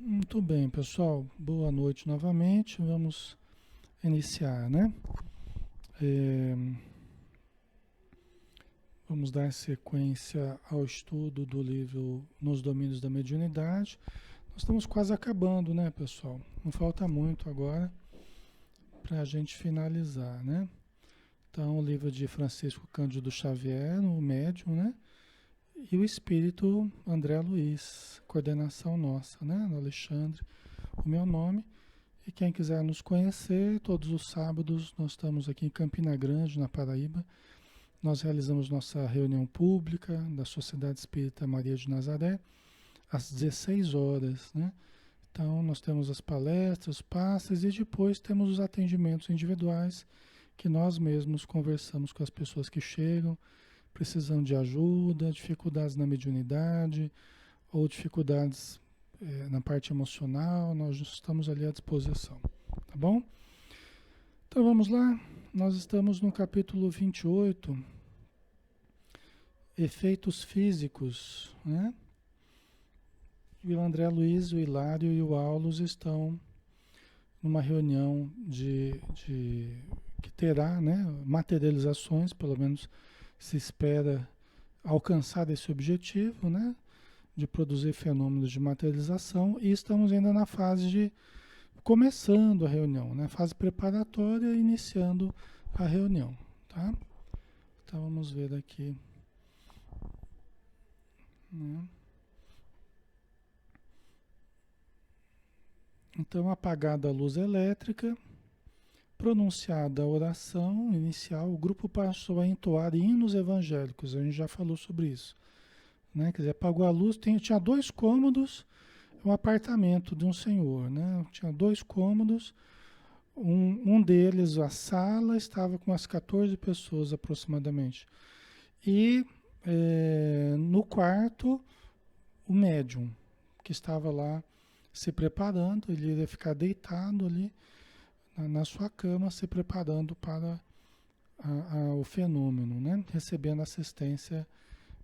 Muito bem, pessoal. Boa noite novamente. Vamos iniciar, né? É, vamos dar sequência ao estudo do livro Nos Domínios da Mediunidade. Nós estamos quase acabando, né, pessoal? Não falta muito agora para a gente finalizar, né? Então, o livro de Francisco Cândido Xavier, o médium, né? E o espírito André Luiz, coordenação nossa, né? Do Alexandre, o meu nome. E quem quiser nos conhecer, todos os sábados nós estamos aqui em Campina Grande, na Paraíba. Nós realizamos nossa reunião pública da Sociedade Espírita Maria de Nazaré, às 16 horas, né? Então nós temos as palestras, os passes e depois temos os atendimentos individuais que nós mesmos conversamos com as pessoas que chegam, precisando de ajuda, dificuldades na mediunidade ou dificuldades na parte emocional, nós estamos ali à disposição, tá bom? Então vamos lá, nós estamos no capítulo 28, efeitos físicos, né? E o André Luiz, o Hilário e o Aulus estão numa reunião que terá, né, materializações, pelo menos se espera alcançar esse objetivo, né, de produzir fenômenos de materialização, e estamos ainda na fase de começando a reunião, né, fase preparatória, iniciando a reunião, tá? Então vamos ver aqui, né? Então, apagada a luz elétrica, pronunciada a oração inicial, o grupo passou a entoar hinos evangélicos. A gente já falou sobre isso, né? Quer dizer, apagou a luz, tinha 2 cômodos, um apartamento de um senhor, né? Tinha 2 cômodos, um deles, a sala, estava com umas 14 pessoas aproximadamente. E no quarto, o médium, que estava lá se preparando, ele iria ficar deitado ali na sua cama, se preparando para o fenômeno, né? Recebendo assistência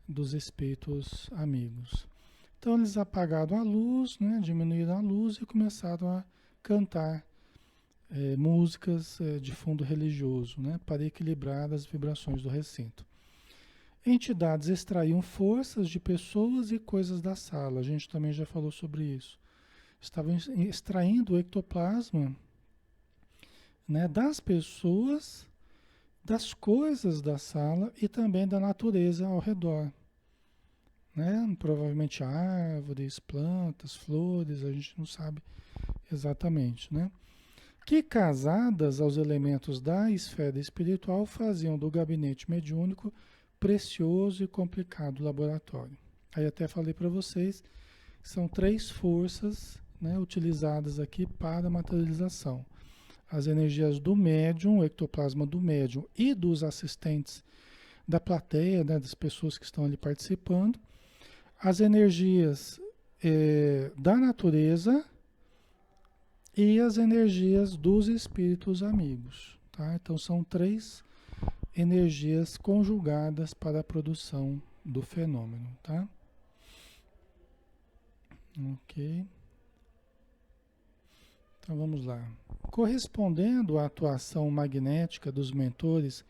dos espíritos amigos. Então eles apagaram a luz, né? Diminuíram a luz e começaram a cantar músicas de fundo religioso, né? Para equilibrar as vibrações do recinto. Entidades extraíam forças de pessoas e coisas da sala. A gente também já falou sobre isso. Estavam extraindo o ectoplasma, né, das pessoas, das coisas da sala e também da natureza ao redor, né? Provavelmente árvores, plantas, flores, a gente não sabe exatamente, né? Que casadas aos elementos da esfera espiritual faziam do gabinete mediúnico precioso e complicado laboratório. Aí até falei para vocês que são 3 forças, né, utilizadas aqui para a materialização. As energias do médium, o ectoplasma do médium e dos assistentes da plateia, né, das pessoas que estão ali participando. As energias da natureza e as energias dos espíritos amigos. Tá? Então são 3 energias conjugadas para a produção do fenômeno. Tá? Ok. Então vamos lá. Correspondendo à atuação magnética dos mentores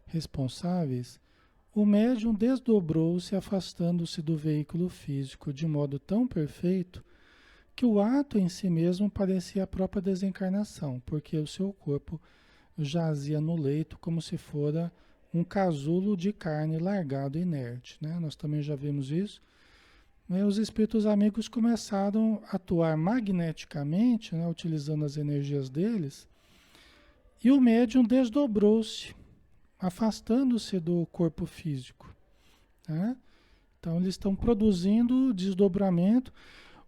responsáveis, o médium desdobrou-se afastando-se do veículo físico de modo tão perfeito que o ato em si mesmo parecia a própria desencarnação, porque o seu corpo jazia no leito como se fora um casulo de carne largado inerte, né? Nós também já vimos isso. Os espíritos amigos começaram a atuar magneticamente, né, utilizando as energias deles, e o médium desdobrou-se, afastando-se do corpo físico, né? Então eles estão produzindo desdobramento.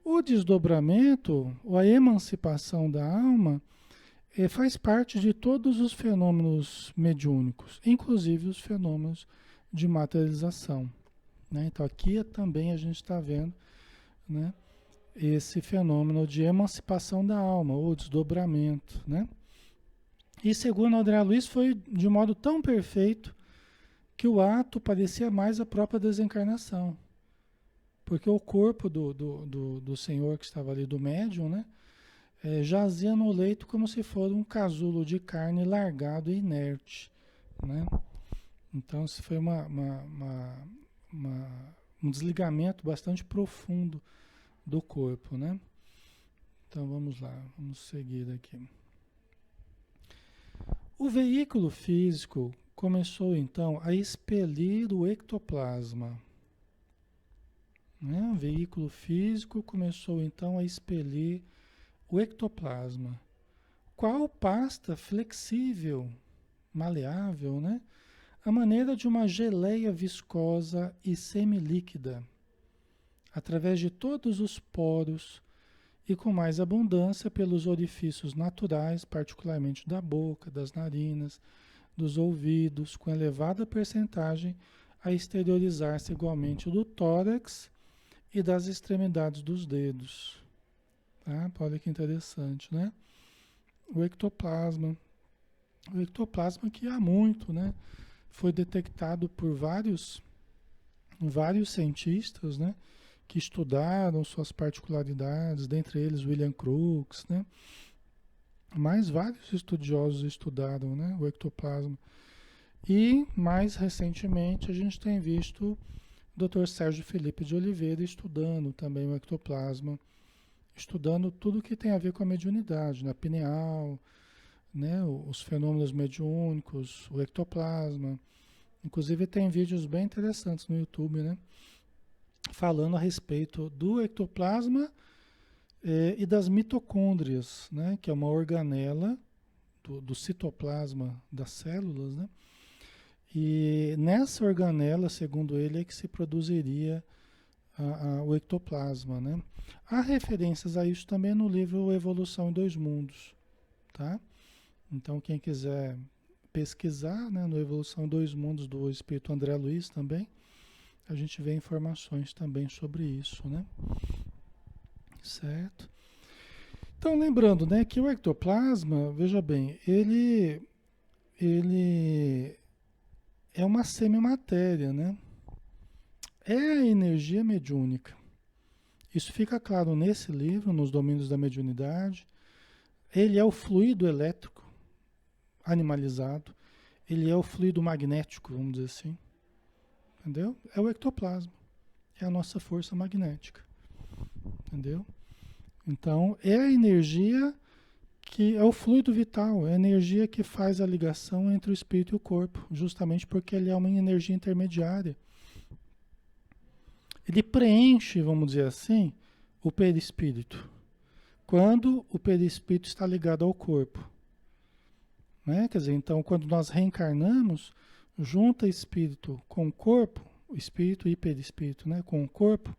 O desdobramento, ou a emancipação da alma, faz parte de todos os fenômenos mediúnicos, inclusive os fenômenos de materialização. Né? Então aqui também a gente está vendo, né, esse fenômeno de emancipação da alma, ou desdobramento. Né? E segundo André Luiz, foi de modo tão perfeito que o ato parecia mais a própria desencarnação. Porque o corpo do senhor que estava ali, do médium, né? Jazia no leito como se fosse um casulo de carne largado e inerte, né? Então, isso foi um desligamento bastante profundo do corpo, né? Então, vamos lá, vamos seguir aqui. O veículo físico começou, então, a expelir o ectoplasma, né? O veículo físico começou, então, a expelir o ectoplasma. Qual pasta flexível, maleável, né? A maneira de uma geleia viscosa e semilíquida, através de todos os poros e com mais abundância pelos orifícios naturais, particularmente da boca, das narinas, dos ouvidos, com elevada percentagem a exteriorizar-se igualmente do tórax e das extremidades dos dedos. Tá? Olha que interessante, né? O ectoplasma. O ectoplasma que há muito, né? Foi detectado por vários cientistas, né? Que estudaram suas particularidades, dentre eles William Crookes, né? Mas vários estudiosos estudaram, né, o ectoplasma. E, mais recentemente, a gente tem visto o Dr. Sérgio Felipe de Oliveira estudando também o ectoplasma, estudando tudo que tem a ver com a mediunidade, né, pineal, né, os fenômenos mediúnicos, o ectoplasma. Inclusive tem vídeos bem interessantes no YouTube, né, falando a respeito do ectoplasma e das mitocôndrias, né, que é uma organela do citoplasma das células, né? E nessa organela, segundo ele, é que se produziria o ectoplasma, né? Há referências a isso também no livro Evolução em Dois Mundos, tá? Então, quem quiser pesquisar, né, no Evolução em Dois Mundos do Espírito André Luiz também, a gente vê informações também sobre isso, né? Certo? Então, lembrando, né, que o ectoplasma, veja bem, ele é uma semimatéria, né? É a energia mediúnica. Isso fica claro nesse livro, nos domínios da mediunidade. Ele é o fluido elétrico animalizado. Ele é o fluido magnético, vamos dizer assim. Entendeu? É o ectoplasma. É a nossa força magnética. Entendeu? Então, é a energia que é o fluido vital, é a energia que faz a ligação entre o espírito e o corpo, justamente porque ele é uma energia intermediária. Ele preenche, vamos dizer assim, o perispírito. Quando o perispírito está ligado ao corpo. Né? Quer dizer, então, quando nós reencarnamos, junta espírito com o corpo, o espírito e perispírito, né? Com o corpo,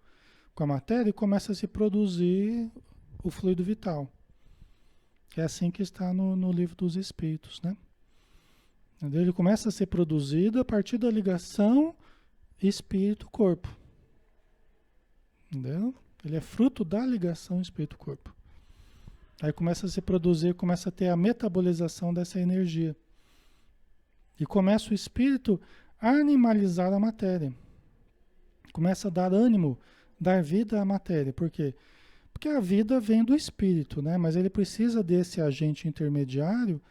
com a matéria, e começa a se produzir o fluido vital. É assim que está no livro dos Espíritos, né? Ele começa a ser produzido a partir da ligação espírito-corpo. Entendeu? Ele é fruto da ligação espírito-corpo. Aí começa a se produzir, começa a ter a metabolização dessa energia. E começa o espírito a animalizar a matéria. Começa a dar ânimo, dar vida à matéria. Por quê? Porque a vida vem do espírito, né? Mas ele precisa desse agente intermediário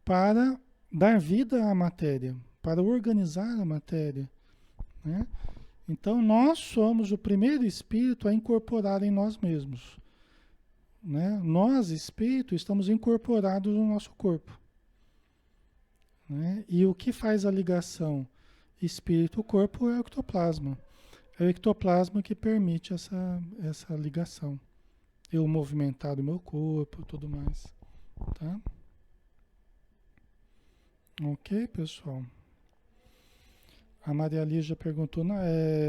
para dar vida à matéria, para organizar a matéria, né? Então nós somos o primeiro espírito a incorporar em nós mesmos, né? Nós, espírito, estamos incorporados no nosso corpo, né? E o que faz a ligação espírito-corpo é o ectoplasma. É o ectoplasma que permite essa ligação. Eu movimentar o meu corpo, tudo mais, tá? Ok, pessoal? A Maria Lígia perguntou,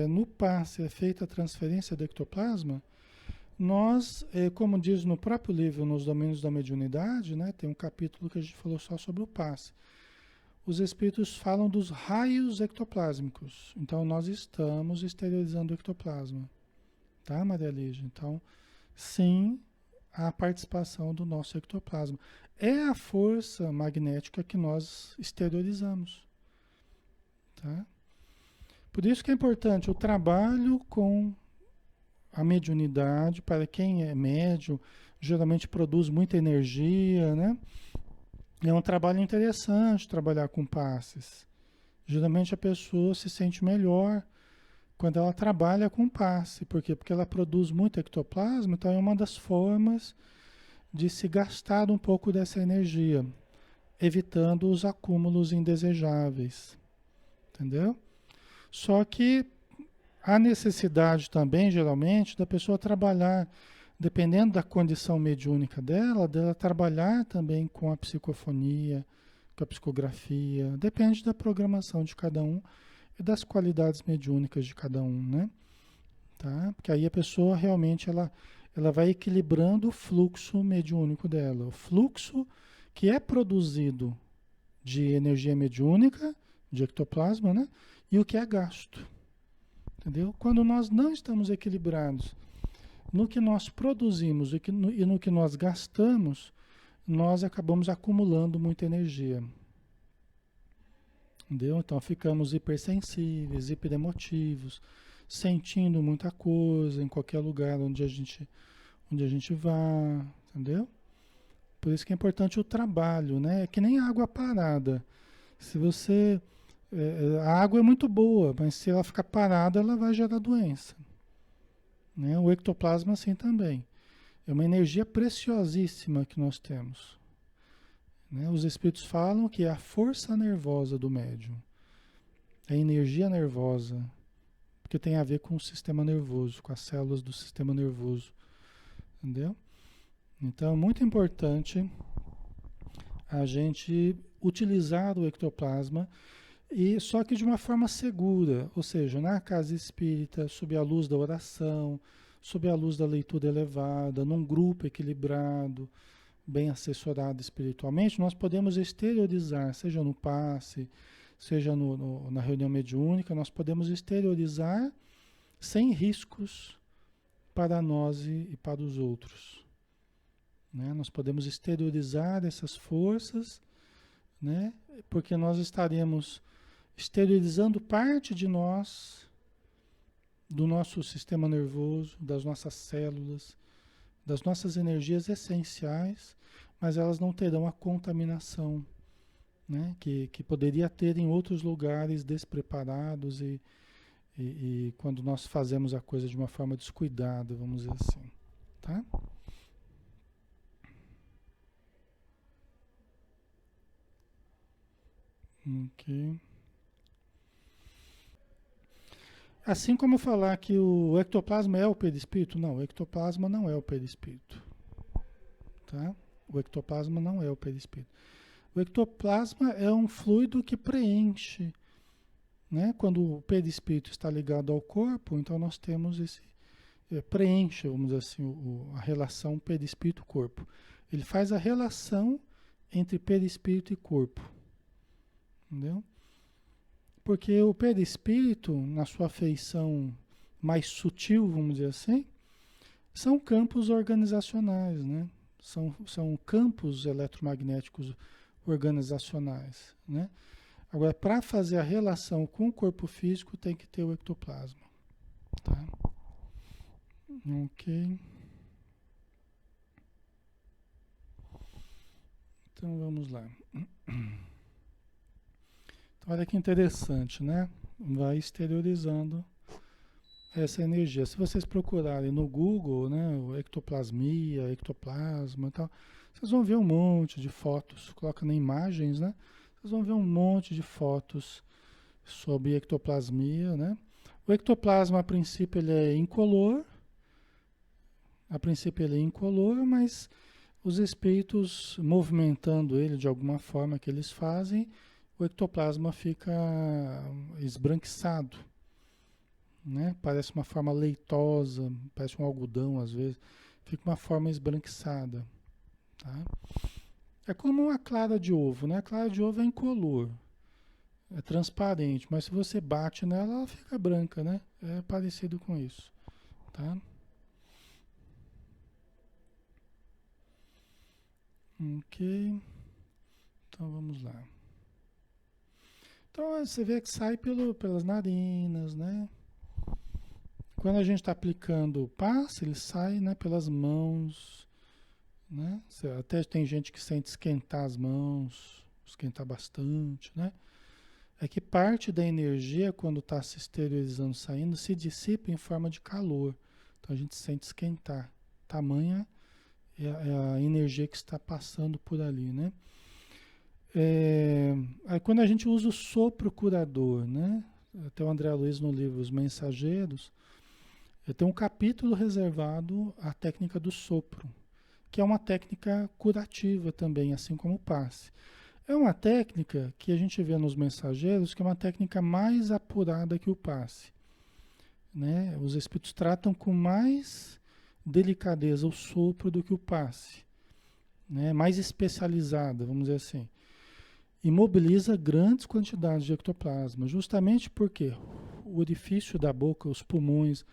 no passe é feita a transferência do ectoplasma? Nós, como diz no próprio livro, nos domínios da mediunidade, né, tem um capítulo que a gente falou só sobre o passe. Os espíritos falam dos raios ectoplásmicos. Então, nós estamos exteriorizando o ectoplasma. Tá, Maria Lígia? Então, sim, a participação do nosso ectoplasma. É a força magnética que nós exteriorizamos. Tá? Por isso que é importante o trabalho com a mediunidade, para quem é médium, geralmente produz muita energia, né? É um trabalho interessante trabalhar com passes. Geralmente a pessoa se sente melhor quando ela trabalha com passe. Por quê? Porque ela produz muito ectoplasma, então é uma das formas de se gastar um pouco dessa energia, evitando os acúmulos indesejáveis. Entendeu? Só que há necessidade também, geralmente, da pessoa trabalhar, dependendo da condição mediúnica dela trabalhar também com a psicofonia, com a psicografia, depende da programação de cada um e das qualidades mediúnicas de cada um, né? Tá? Porque aí a pessoa realmente ela vai equilibrando o fluxo mediúnico dela, o fluxo que é produzido de energia mediúnica, de ectoplasma, né? E o que é gasto. Entendeu? Quando nós não estamos equilibrados no que nós produzimos e no que nós gastamos, nós acabamos acumulando muita energia. Entendeu? Então ficamos hipersensíveis, hiperemotivos, sentindo muita coisa em qualquer lugar onde a gente vá, entendeu? Por isso que é importante o trabalho, né? É que nem água parada. Se você a água é muito boa, mas se ela ficar parada, ela vai gerar doença. Né? O ectoplasma, assim também. É uma energia preciosíssima que nós temos. Né? Os espíritos falam que é a força nervosa do médium. É a energia nervosa, porque tem a ver com o sistema nervoso, com as células do sistema nervoso. Entendeu? Então, é muito importante a gente utilizar o ectoplasma. E só que de uma forma segura, ou seja, na casa espírita, sob a luz da oração, sob a luz da leitura elevada, num grupo equilibrado, bem assessorado espiritualmente, nós podemos exteriorizar, seja no passe, seja na reunião mediúnica, nós podemos exteriorizar sem riscos para nós e para os outros. Né? Nós podemos exteriorizar essas forças, né? Porque nós estaremos esterilizando parte de nós, do nosso sistema nervoso, das nossas células, das nossas energias essenciais, mas elas não terão a contaminação, né, que poderia ter em outros lugares despreparados e quando nós fazemos a coisa de uma forma descuidada, vamos dizer assim, tá? Ok. Assim como falar que o ectoplasma é o perispírito, não, o ectoplasma não é o perispírito, tá? O ectoplasma não é o perispírito. O ectoplasma é um fluido que preenche, né? Quando o perispírito está ligado ao corpo, então nós temos esse preenche, vamos dizer assim, a relação perispírito-corpo. Ele faz a relação entre perispírito e corpo, entendeu? Porque o perispírito, na sua feição mais sutil, vamos dizer assim, são campos organizacionais, né? São campos eletromagnéticos organizacionais, né? Agora, para fazer a relação com o corpo físico, tem que ter o ectoplasma, tá? Ok. Então, vamos lá. Então, olha que interessante, né? Vai exteriorizando essa energia. Se vocês procurarem no Google, né, o ectoplasmia, ectoplasma e tal, vocês vão ver um monte de fotos. Coloca na imagens, né? Vocês vão ver um monte de fotos sobre ectoplasmia, né? O ectoplasma, a princípio, ele é incolor. A princípio, ele é incolor, mas os espíritos movimentando ele de alguma forma que eles fazem, o ectoplasma fica esbranquiçado, né? Parece uma forma leitosa, parece um algodão às vezes, fica uma forma esbranquiçada, tá? É como a clara de ovo, né? A clara de ovo é incolor, é transparente, mas se você bate nela, ela fica branca, né? É parecido com isso, tá? Ok, então vamos lá. Então você vê que sai pelas narinas, né? quando a gente está aplicando o passe, ele sai, né, pelas mãos, né? Até tem gente que sente esquentar as mãos, esquentar bastante, né? É que parte da energia, quando está se esterilizando, saindo, se dissipa em forma de calor. Então a gente sente esquentar. Tamanha é a energia que está passando por ali, né? Aí quando a gente usa o sopro curador, né? Até o André Luiz no livro Os Mensageiros, tem um capítulo reservado à técnica do sopro, que é uma técnica curativa também, assim como o passe. É uma técnica que a gente vê nos mensageiros, que é uma técnica mais apurada que o passe, né? Os espíritos tratam com mais delicadeza o sopro do que o passe, né? Mais especializada, vamos dizer assim. E mobiliza grandes quantidades de ectoplasma, justamente porque o orifício da boca, os pulmões,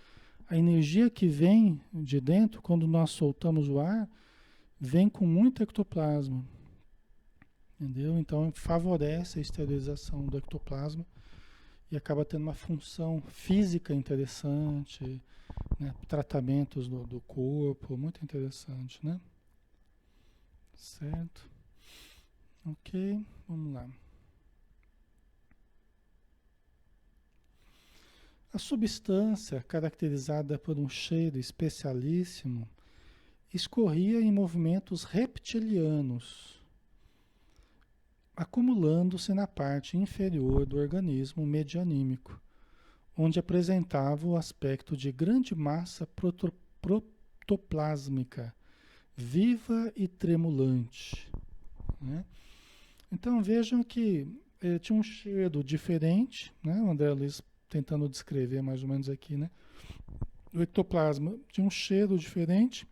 a energia que vem de dentro, quando nós soltamos o ar, vem com muito ectoplasma. Entendeu? Então favorece a esterilização do ectoplasma e acaba tendo uma função física interessante, né? Tratamentos do corpo, muito interessante, né? Certo? Ok, vamos lá. A substância, caracterizada por um cheiro especialíssimo, escorria em movimentos reptilianos, acumulando-se na parte inferior do organismo medianímico, onde apresentava o aspecto de grande massa protoplásmica, viva e tremulante, né? Então vejam que tinha um cheiro diferente, né? O André Luiz tentando descrever mais ou menos aqui, né? O ectoplasma tinha um cheiro diferente,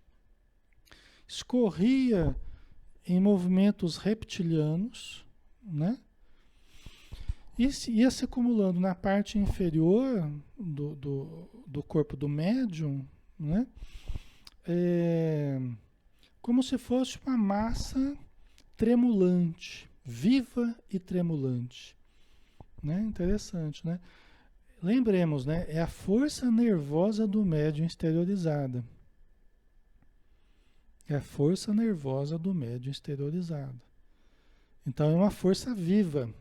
escorria em movimentos reptilianos, né? E ia se acumulando na parte inferior do corpo do médium, né? Como se fosse uma massa tremulante, viva e tremulante, né? Interessante, né? Lembremos, né? É a força nervosa do médium exteriorizada. É a força nervosa do médium exteriorizada. Então é uma força viva.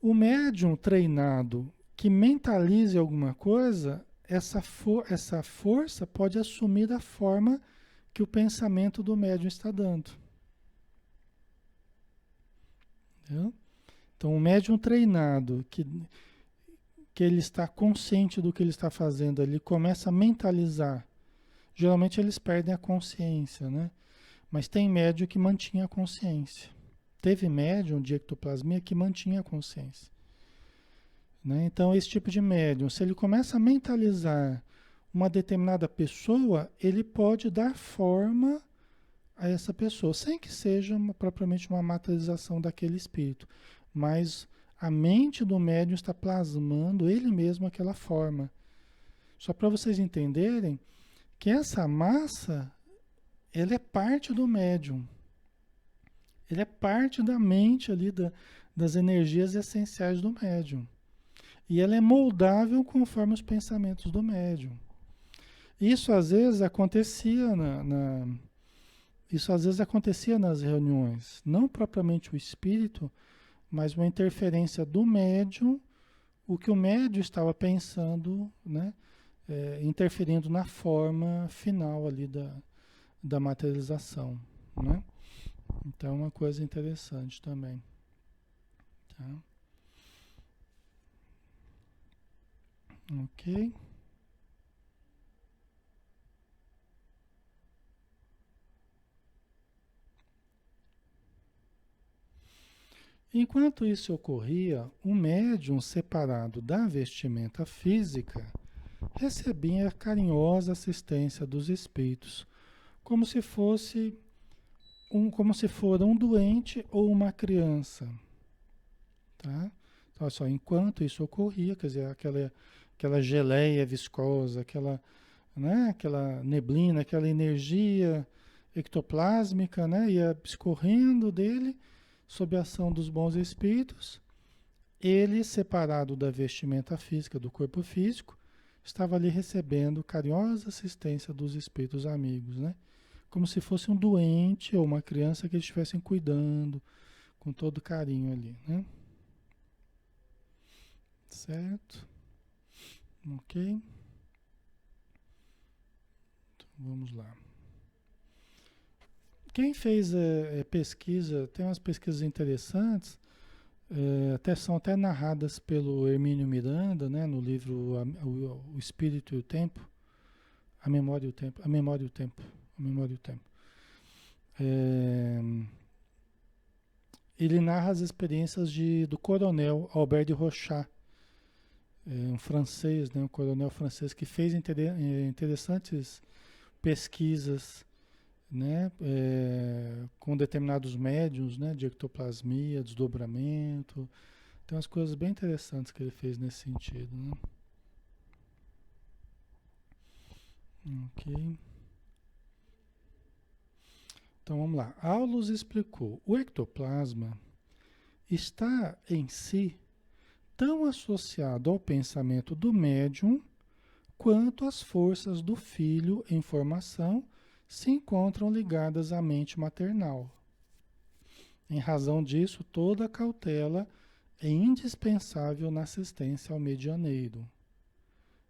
O médium treinado que mentalize alguma coisa, essa força pode assumir a forma que o pensamento do médium está dando. Entendeu? Então, o médium treinado, que ele está consciente do que ele está fazendo ali, começa a mentalizar. Geralmente eles perdem a consciência, né? Mas tem médium que mantinha a consciência. Teve médium de ectoplasmia que mantinha a consciência, né? Então, esse tipo de médium, se ele começa a mentalizar uma determinada pessoa, ele pode dar forma a essa pessoa, sem que seja propriamente uma materialização daquele espírito. Mas a mente do médium está plasmando ele mesmo aquela forma. Só para vocês entenderem que essa massa, ela é parte do médium. Ele é parte da mente ali, das energias essenciais do médium. E ela é moldável conforme os pensamentos do médium. Isso às vezes acontecia isso às vezes acontecia nas reuniões. Não propriamente o espírito, mas uma interferência do médium, o que o médium estava pensando, né? Interferindo na forma final ali da materialização, né? Então é uma coisa interessante também. Tá? Ok. Enquanto isso ocorria, o médium separado da vestimenta física recebia a carinhosa assistência dos espíritos, como se fosse como se fora um doente ou uma criança, tá? Então, olha só, enquanto isso ocorria, quer dizer, aquela geleia viscosa, né, aquela neblina, aquela energia ectoplásmica, né, ia escorrendo dele sob a ação dos bons espíritos, ele separado da vestimenta física, do corpo físico, estava ali recebendo carinhosa assistência dos espíritos amigos, né? Como se fosse um doente ou uma criança que eles estivessem cuidando com todo carinho ali, né? Certo? Ok? Então, vamos lá. Quem fez pesquisa, tem umas pesquisas interessantes, são até narradas pelo Hermínio Miranda, né, no livro o Espírito e o Tempo, a Memória e o Tempo, a Memória e o Tempo, a Memória e o Tempo. É, ele narra as experiências do coronel Albert de Rochat, um francês, né, um coronel francês que fez interessantes pesquisas, né, com determinados médiums, né, de ectoplasmia, desdobramento. Tem umas coisas bem interessantes que ele fez nesse sentido, né? Ok. Então vamos lá. Aulus explicou: o ectoplasma está em si tão associado ao pensamento do médium quanto as forças do filho em formação se encontram ligadas à mente maternal. Em razão disso, toda cautela é indispensável na assistência ao medianeiro.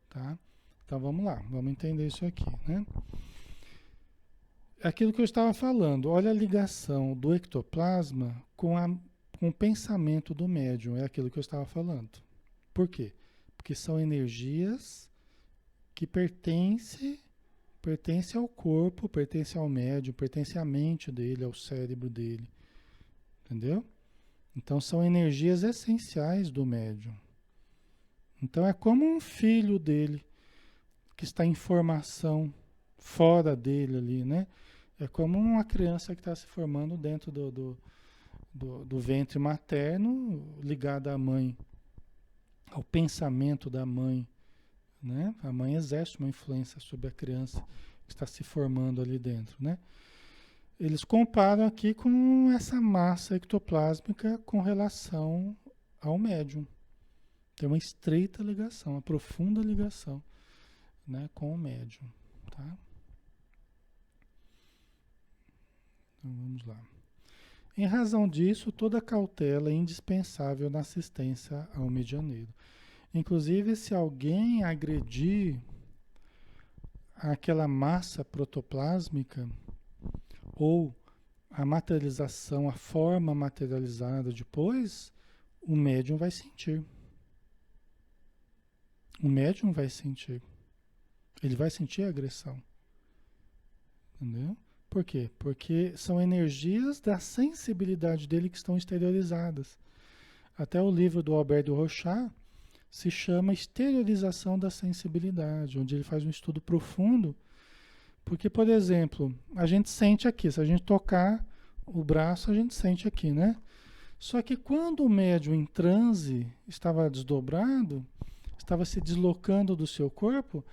Tá? Então vamos lá, vamos entender isso aqui, né? Aquilo que eu estava falando, olha a ligação do ectoplasma com o pensamento do médium, é aquilo que eu estava falando. Por quê? Porque são energias que pertencem ao corpo, pertencem ao médium, pertencem à mente dele, ao cérebro dele. Entendeu? Então são energias essenciais do médium. Então é como um filho dele que está em formação fora dele ali, né? É como uma criança que está se formando dentro do ventre materno, ligada à mãe, ao pensamento da mãe, né? A mãe exerce uma influência sobre a criança que está se formando ali dentro, né? Eles comparam aqui com essa massa ectoplásmica com relação ao médium. Tem uma estreita ligação, uma profunda ligação, né, com o médium, tá? Então vamos lá. Em razão disso, toda cautela é indispensável na assistência ao medianeiro. Inclusive, se alguém agredir aquela massa protoplásmica ou a materialização, a forma materializada depois, o médium vai sentir. O médium vai sentir. Ele vai sentir a agressão. Entendeu? Por quê? Porque são energias da sensibilidade dele que estão exteriorizadas. Até o livro do Alberto Rochat se chama Exteriorização da Sensibilidade, onde ele faz um estudo profundo. Porque, por exemplo, a gente sente aqui, se a gente tocar o braço, a gente sente aqui, né? Só que quando o médium em transe estava desdobrado, estava se deslocando do seu corpo,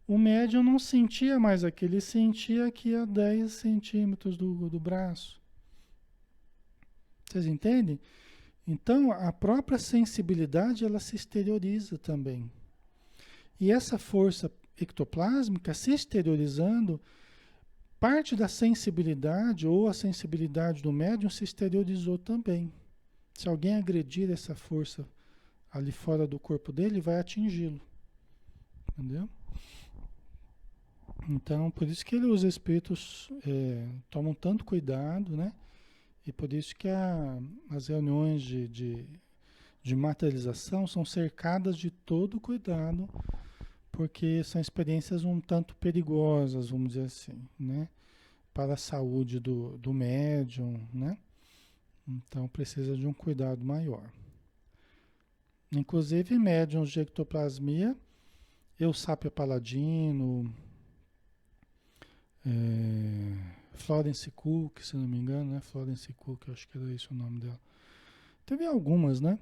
o médium não sentia mais aquilo, ele sentia aqui a 10 centímetros do braço. Vocês entendem? Então, a própria sensibilidade, ela se exterioriza também. E essa força ectoplásmica se exteriorizando, parte da sensibilidade ou a sensibilidade do médium se exteriorizou também. Se alguém agredir essa força ali fora do corpo dele, vai atingi-lo. Entendeu? Então, por isso que os espíritos tomam tanto cuidado, né? E por isso que as reuniões de materialização são cercadas de todo cuidado, porque são experiências um tanto perigosas, vamos dizer assim, né? Para a saúde do médium, né? Então precisa de um cuidado maior. Inclusive médiums de ectoplasmia, Eusápia Paladino, Florence Cook, se não me engano, né? Florence Cook, acho que era esse o nome dela. Teve algumas, né?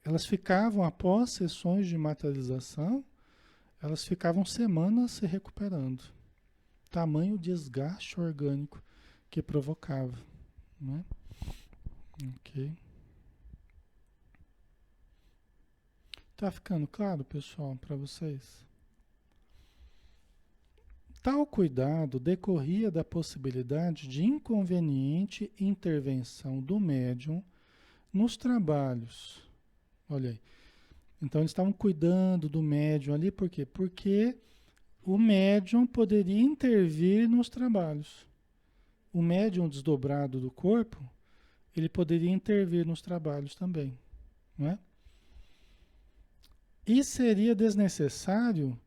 Elas ficavam, após sessões de materialização, elas ficavam semanas se recuperando. Tamanho desgaste orgânico que provocava, né? Ok. Tá ficando claro, pessoal, para vocês? Tal cuidado decorria da possibilidade de inconveniente intervenção do médium nos trabalhos. Olha aí. Então eles estavam cuidando do médium ali, por quê? Porque o médium poderia intervir nos trabalhos. O médium desdobrado do corpo, ele poderia intervir nos trabalhos também, não é? E seria desnecessário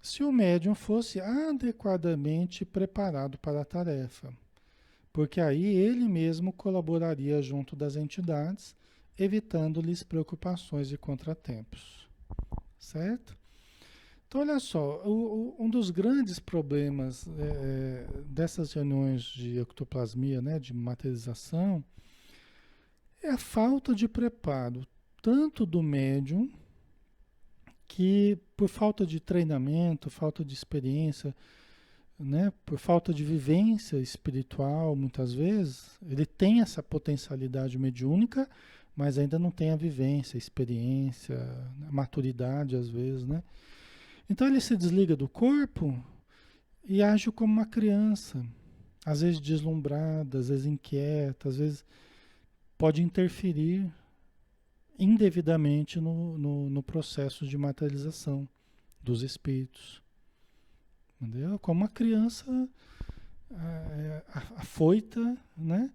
se o médium fosse adequadamente preparado para a tarefa, porque aí ele mesmo colaboraria junto das entidades, evitando-lhes preocupações e contratempos, certo? Então, olha só, um dos grandes problemas dessas reuniões de ectoplasmia, né, de materialização, é a falta de preparo, tanto do médium, que por falta de treinamento, falta de experiência, né, por falta de vivência espiritual, muitas vezes, ele tem essa potencialidade mediúnica, mas ainda não tem a vivência, a experiência, a maturidade, às vezes, né? Então ele se desliga do corpo e age como uma criança, às vezes deslumbrada, às vezes inquieta, às vezes pode interferir indevidamente no processo de materialização dos espíritos. Entendeu? Como uma criança afoita, né?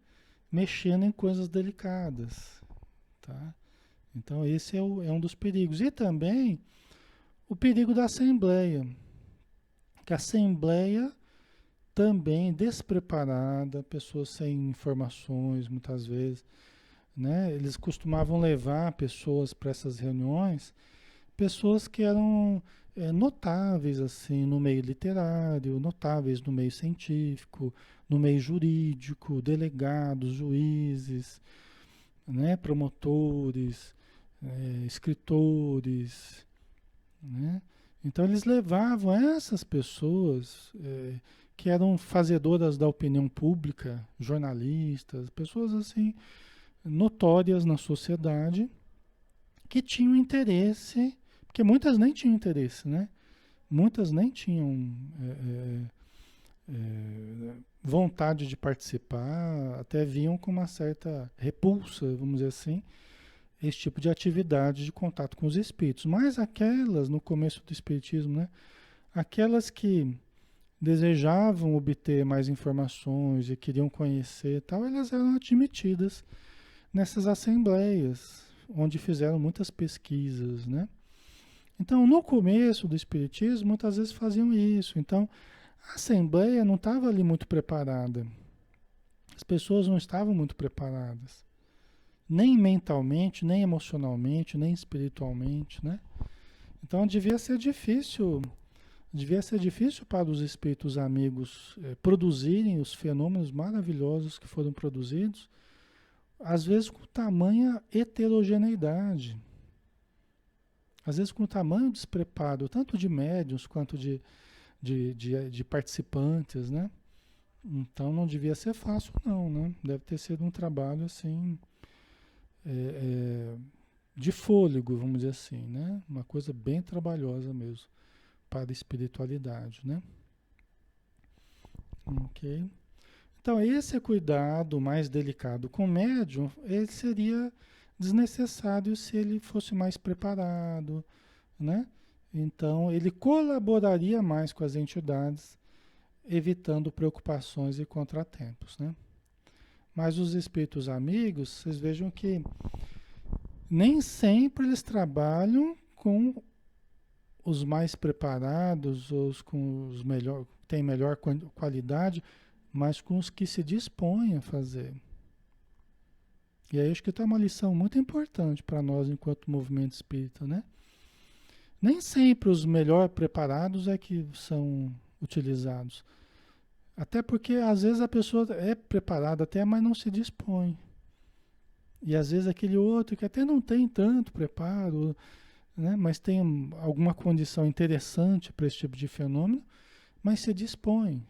Mexendo em coisas delicadas. Tá? Então esse é um dos perigos. E também o perigo da assembleia. Que a assembleia também despreparada, pessoas sem informações muitas vezes, né? Eles costumavam levar pessoas para essas reuniões, pessoas que eram notáveis assim no meio literário, notáveis no meio científico, no meio jurídico, delegados, juízes, né? Promotores, escritores, né? Então eles levavam essas pessoas que eram fazedoras da opinião pública, jornalistas, pessoas assim notórias na sociedade que tinham interesse, porque muitas nem tinham interesse, né? Muitas nem tinham vontade de participar, até viam com uma certa repulsa, vamos dizer assim, esse tipo de atividade de contato com os espíritos. Mas aquelas, no começo do espiritismo, né? Aquelas que desejavam obter mais informações e queriam conhecer e tal, elas eram admitidas nessas assembleias, onde fizeram muitas pesquisas, né? Então, no começo do espiritismo, muitas vezes faziam isso. Então, a assembleia não estava ali muito preparada. As pessoas não estavam muito preparadas, nem mentalmente, nem emocionalmente, nem espiritualmente, né? Então, devia ser difícil para os espíritos amigos produzirem os fenômenos maravilhosos que foram produzidos, às vezes com tamanha heterogeneidade, às vezes com tamanho despreparo, tanto de médiuns quanto de participantes, né? Então não devia ser fácil não, né? Deve ter sido um trabalho assim, é, é, de fôlego, vamos dizer assim, né? Uma coisa bem trabalhosa mesmo para a espiritualidade, né? Ok. Então, esse cuidado mais delicado com o médium, ele seria desnecessário se ele fosse mais preparado, né? Então, ele colaboraria mais com as entidades, evitando preocupações e contratempos, né? Mas os espíritos amigos, vocês vejam que nem sempre eles trabalham com os mais preparados, com os melhor, têm melhor qualidade, mas com os que se dispõem a fazer. E aí acho que está uma lição muito importante para nós enquanto movimento espírita, né? Nem sempre os melhor preparados é que são utilizados. Até porque às vezes a pessoa é preparada até, mas não se dispõe. E às vezes aquele outro que até não tem tanto preparo, né? Mas tem alguma condição interessante para esse tipo de fenômeno, mas se dispõe.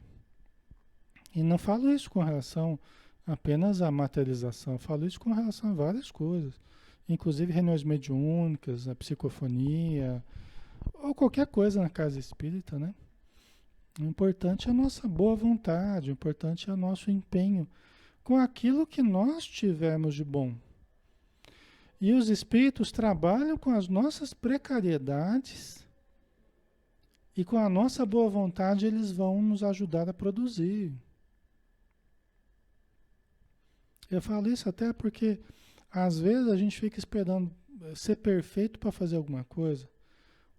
E não falo isso com relação apenas à materialização, eu falo isso com relação a várias coisas. inclusive reuniões mediúnicas, a psicofonia, ou qualquer coisa na casa espírita, né? O importante é a nossa boa vontade, o importante é o nosso empenho com aquilo que nós tivermos de bom. E os espíritos trabalham com as nossas precariedades e com a nossa boa vontade eles vão nos ajudar a produzir. Eu falo isso até porque às vezes a gente fica esperando ser perfeito para fazer alguma coisa,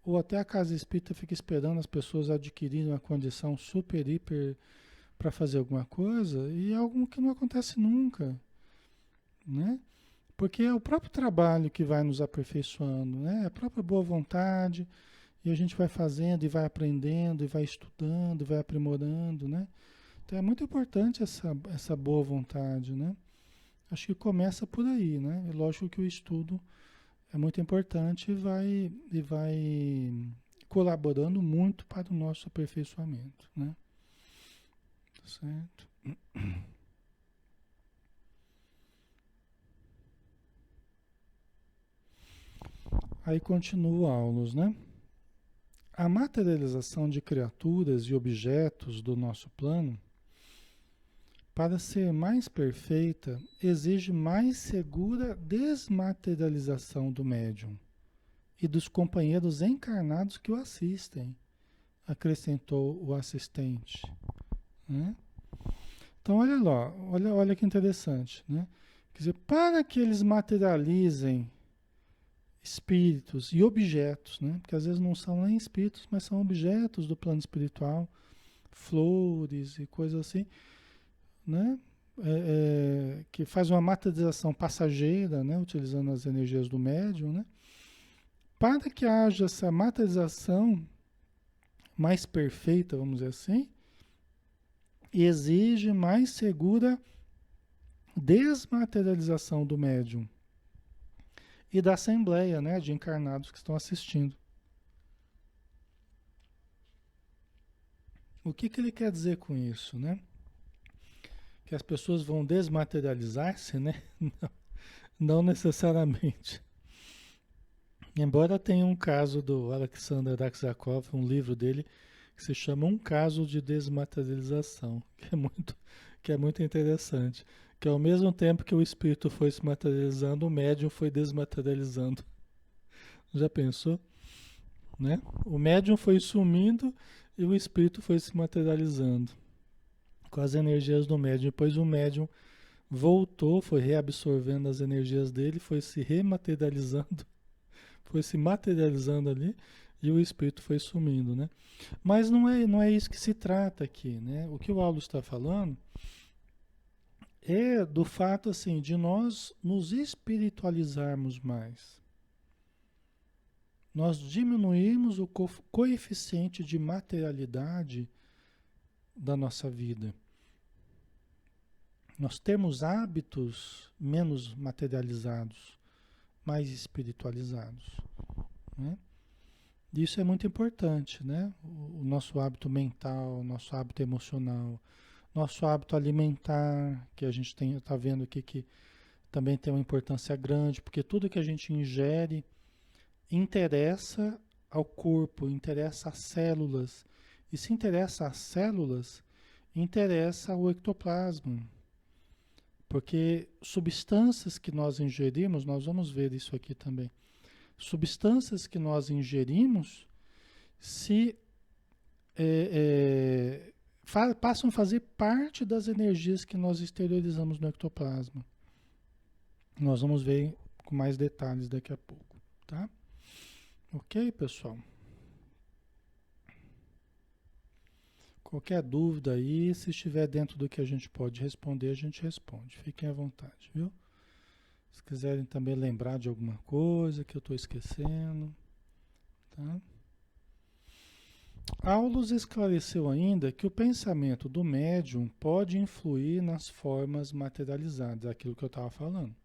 ou até a casa espírita fica esperando as pessoas adquirirem uma condição super, hiper para fazer alguma coisa, e é algo que não acontece nunca, né? Porque é o próprio trabalho que vai nos aperfeiçoando, né? A própria boa vontade, e a gente vai fazendo, e vai aprendendo, e vai estudando, e vai aprimorando, né? Então é muito importante essa boa vontade, né? Acho que começa por aí, né? É lógico que o estudo é muito importante e vai colaborando muito para o nosso aperfeiçoamento, né? Certo? Aí continua Aulus, né? A materialização de criaturas e objetos do nosso plano, para ser mais perfeita, exige mais segura desmaterialização do médium e dos companheiros encarnados que o assistem, acrescentou o assistente, né? Então, olha lá, olha que interessante, né? Quer dizer, para que eles materializem espíritos e objetos, né? Porque às vezes não são nem espíritos, mas são objetos do plano espiritual, flores e coisas assim, né? Que faz uma materialização passageira, né? Utilizando as energias do médium, né? Para que haja essa materialização mais perfeita, vamos dizer assim, exige mais segura desmaterialização do médium e da assembleia, né, de encarnados que estão assistindo. O que ele quer dizer com isso, né? Que as pessoas vão desmaterializar-se, né? Não necessariamente. Embora tenha um caso do Alexander Aksakov, um livro dele, que se chama Um Caso de Desmaterialização, que é muito interessante. Que ao mesmo tempo que o espírito foi se materializando, o médium foi desmaterializando. Já pensou? Né? O médium foi sumindo e o espírito foi se materializando com as energias do médium. Depois o médium voltou, foi reabsorvendo as energias dele, foi se rematerializando, foi se materializando ali e o espírito foi sumindo, né? Mas não é isso que se trata aqui, né? O que o Aulo está falando é do fato assim de nós nos espiritualizarmos mais. Nós diminuirmos o coeficiente de materialidade da nossa vida. Nós temos hábitos menos materializados, mais espiritualizados, né? Isso é muito importante, né? O nosso hábito mental, o nosso hábito emocional, nosso hábito alimentar, que a gente está vendo aqui que também tem uma importância grande, porque tudo que a gente ingere interessa ao corpo, interessa às células. E se interessa às células, interessa ao ectoplasma. Porque substâncias que nós ingerimos, nós vamos ver isso aqui também. Substâncias que nós ingerimos se passam a fazer parte das energias que nós exteriorizamos no ectoplasma. Nós vamos ver com mais detalhes daqui a pouco, tá? Ok, pessoal? Qualquer dúvida aí, se estiver dentro do que a gente pode responder, a gente responde. Fiquem à vontade, viu? Se quiserem também lembrar de alguma coisa que eu estou esquecendo, tá? Aulus esclareceu ainda que o pensamento do médium pode influir nas formas materializadas, aquilo que eu estava falando,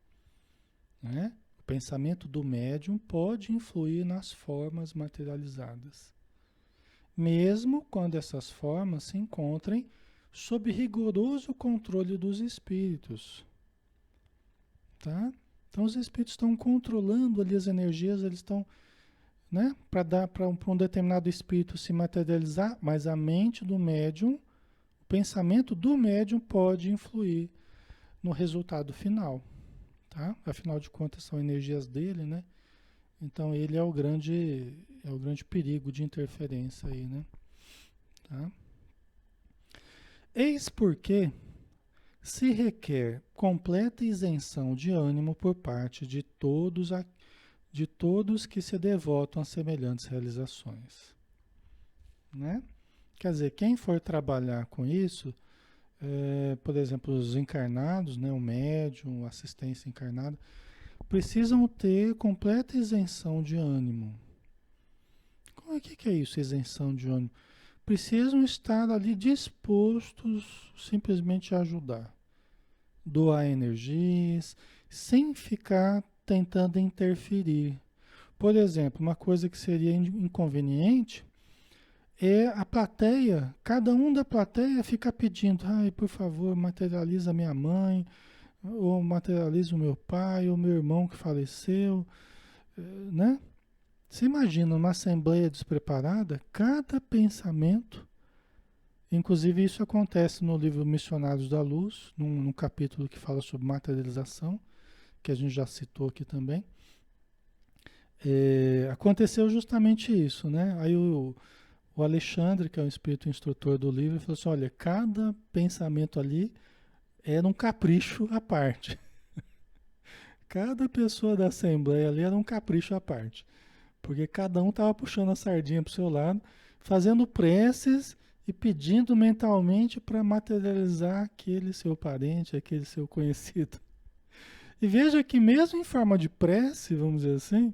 né? O pensamento do médium pode influir nas formas materializadas, mesmo quando essas formas se encontrem sob rigoroso controle dos espíritos, tá? Então os espíritos estão controlando ali as energias, eles estão, né, para dar para um determinado espírito se materializar, mas a mente do médium, o pensamento do médium pode influir no resultado final, tá? Afinal de contas são energias dele, né? Então ele é o grande perigo de interferência aí, né? Tá? Eis porque se requer completa isenção de ânimo por parte de todos que se devotam a semelhantes realizações, né? Quer dizer, quem for trabalhar com isso, por exemplo, os encarnados, né, o médium, a assistência encarnada, precisam ter completa isenção de ânimo. O que é isso, isenção de ânimo? Precisam estar ali dispostos simplesmente a ajudar, doar energias, sem ficar tentando interferir. Por exemplo, uma coisa que seria inconveniente é a plateia, cada um da plateia fica pedindo, ai, por favor, materializa minha mãe, ou materializa o meu pai, ou meu irmão que faleceu, né? Você imagina uma assembleia despreparada, cada pensamento, inclusive isso acontece no livro Missionários da Luz, num capítulo que fala sobre materialização, que a gente já citou aqui também. Aconteceu justamente isso, né? Aí o Alexandre, que é o espírito instrutor do livro, falou assim: olha, cada pensamento ali era um capricho à parte. Cada pessoa da assembleia ali era um capricho à parte. Porque cada um estava puxando a sardinha para o seu lado, fazendo preces e pedindo mentalmente para materializar aquele seu parente, aquele seu conhecido. E veja que mesmo em forma de prece, vamos dizer assim,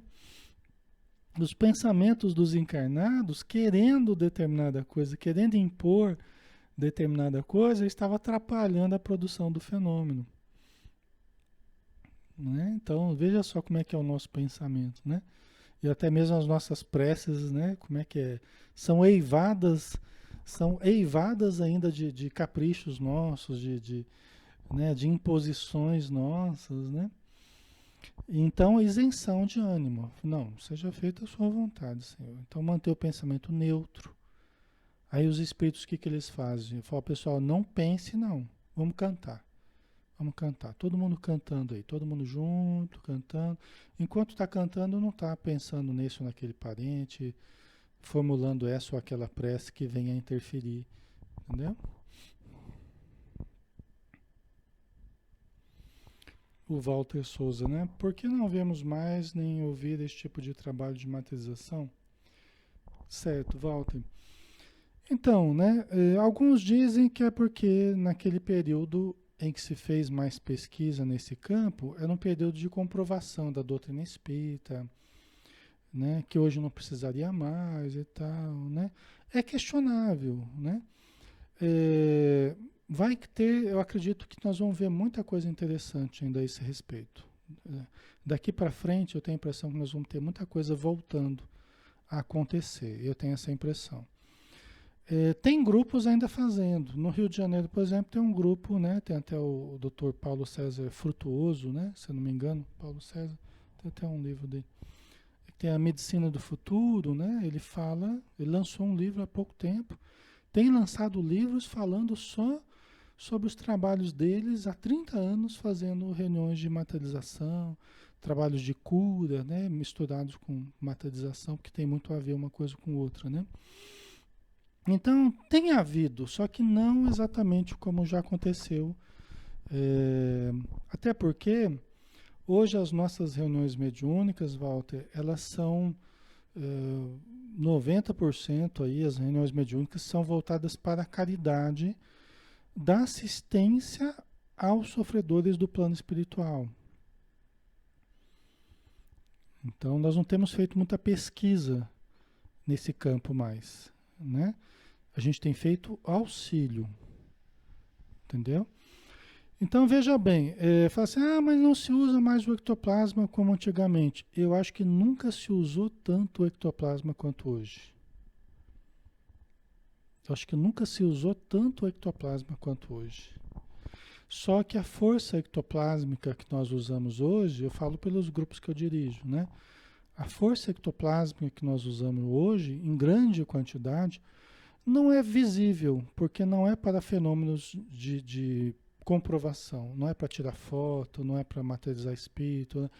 os pensamentos dos encarnados querendo determinada coisa, querendo impor determinada coisa, estava atrapalhando a produção do fenômeno. Né? Então veja só como é que é o nosso pensamento, né? E até mesmo as nossas preces, né? Como é que é? São eivadas ainda de caprichos nossos, né? De imposições nossas, né? Então, isenção de ânimo. Não, seja feita a sua vontade, Senhor. Então, manter o pensamento neutro. Aí os espíritos, o que eles fazem? Falam, pessoal, não pense não. Vamos cantar. Vamos cantar. Todo mundo cantando aí. Todo mundo junto, cantando. Enquanto está cantando, não está pensando nesse ou naquele parente, formulando essa ou aquela prece que venha a interferir. Entendeu? O Walter Souza, né? Por que não vemos mais nem ouvir esse tipo de trabalho de materialização? Certo, Walter. Então, né? Alguns dizem que é porque naquele período em que se fez mais pesquisa nesse campo, era um período de comprovação da doutrina espírita, né? Que hoje não precisaria mais e tal, né? É questionável, né? Vai ter, eu acredito que nós vamos ver muita coisa interessante ainda a esse respeito. Daqui para frente, eu tenho a impressão que nós vamos ter muita coisa voltando a acontecer. Eu tenho essa impressão. Tem grupos ainda fazendo. No Rio de Janeiro, por exemplo, tem um grupo, né? Tem até o Dr. Paulo César Frutuoso, né? Se eu não me engano, Paulo César, tem até um livro dele. Tem a Medicina do Futuro, né? Ele lançou um livro há pouco tempo. Tem lançado livros falando só sobre os trabalhos deles há 30 anos, fazendo reuniões de materialização, trabalhos de cura, né? Misturados com materialização, que tem muito a ver uma coisa com outra, né? Então, tem havido, só que não exatamente como já aconteceu. Até porque hoje as nossas reuniões mediúnicas, Walter, elas são 90% aí, as reuniões mediúnicas são voltadas para a caridade da assistência aos sofredores do plano espiritual. Então, nós não temos feito muita pesquisa nesse campo mais, né? A gente tem feito auxílio, entendeu? Então, veja bem, fala assim, mas não se usa mais o ectoplasma como antigamente. Eu acho que nunca se usou tanto o ectoplasma quanto hoje. Eu acho que nunca se usou tanto o ectoplasma quanto hoje. Só que a força ectoplásmica que nós usamos hoje, eu falo pelos grupos que eu dirijo, né? A força ectoplásmica que nós usamos hoje, em grande quantidade, não é visível, porque não é para fenômenos de comprovação, não é para tirar foto, não é para materializar espírito, né?